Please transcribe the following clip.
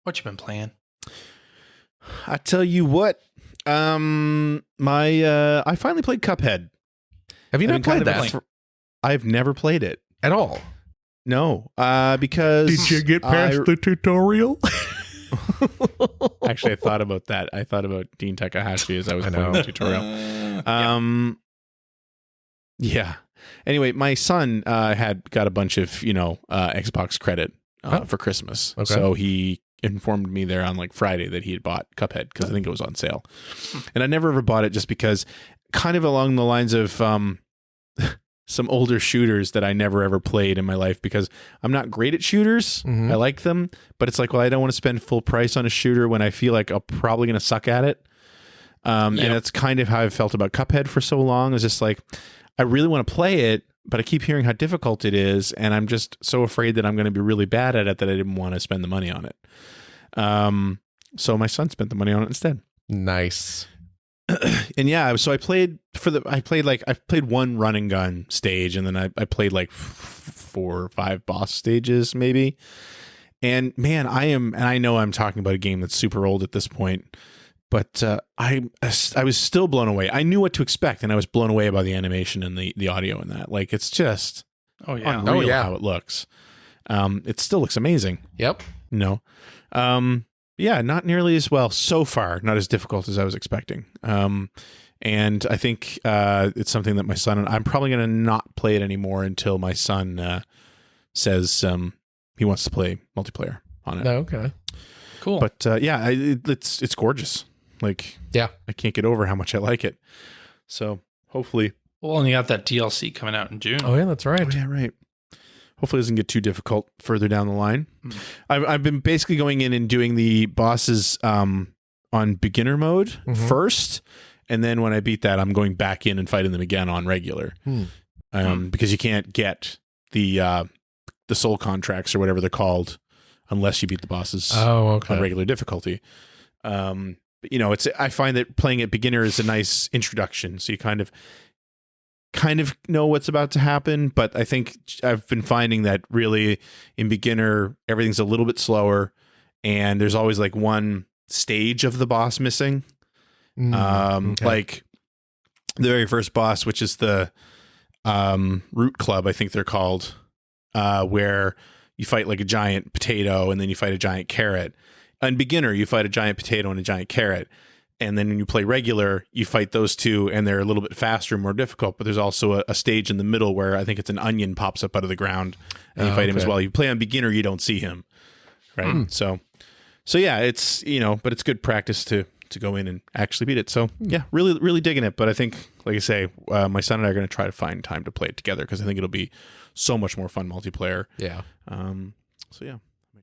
What you been playing? I tell you what, I finally played Cuphead. Have you not played that I've never played it at all? No, because did you get past the tutorial? Actually, I thought about that. I thought about Dean Takahashi as I was playing the tutorial. Yeah. Anyway, my son had got a bunch of Xbox credit for Christmas, so he informed me there on like Friday that he had bought Cuphead because I think it was on sale, and I never ever bought it just because, kind of along the lines of some older shooters that I never ever played in my life because I'm not great at shooters. I like them, but it's like, well, I don't want to spend full price on a shooter when I feel like I'm probably going to suck at it. And that's kind of how I felt about Cuphead for so long. It's just like, I really want to play it, but I keep hearing how difficult it is. And I'm just so afraid that I'm going to be really bad at it that I didn't want to spend the money on it. So my son spent the money on it instead. Nice. And yeah, so I played one run and gun stage, and then I played like 4 or 5 boss stages maybe. And man, I know I'm talking about a game that's super old at this point, but I was still blown away. I knew what to expect, and I was blown away by the animation and the audio and that. Like, it's just unreal how it looks. It still looks amazing. Yep. Yeah, not nearly as well so far, not as difficult as I was expecting. And I think it's something that my son and I'm probably going to not play it anymore until my son says he wants to play multiplayer on it. Oh, okay. Cool. But it's gorgeous. Like, yeah, I can't get over how much I like it. So hopefully. Well, and you got that DLC coming out in June. Oh, yeah, that's right. Oh, yeah, right. Hopefully it doesn't get too difficult further down the line. I've been basically going in and doing the bosses on beginner mode first, and then when I beat that, I'm going back in and fighting them again on regular. Because you can't get the soul contracts or whatever they're called unless you beat the bosses on regular difficulty. But I find that playing at beginner is a nice introduction, so you kind of know what's about to happen, but I think I've been finding that really in beginner, everything's a little bit slower, and there's always like one stage of the boss missing. Like the very first boss, which is the Root Club, I think they're called, where you fight like a giant potato and then you fight a giant carrot. On beginner, you fight a giant potato and a giant carrot. And then when you play regular, you fight those two, and they're a little bit faster and more difficult. But there's also a stage in the middle where I think it's an onion pops up out of the ground, and you fight him as well. You play on beginner, you don't see him, right? So yeah, it's but it's good practice to go in and actually beat it. So yeah, really really digging it. But I think, like I say, my son and I are going to try to find time to play it together because I think it'll be so much more fun multiplayer. Yeah. So yeah.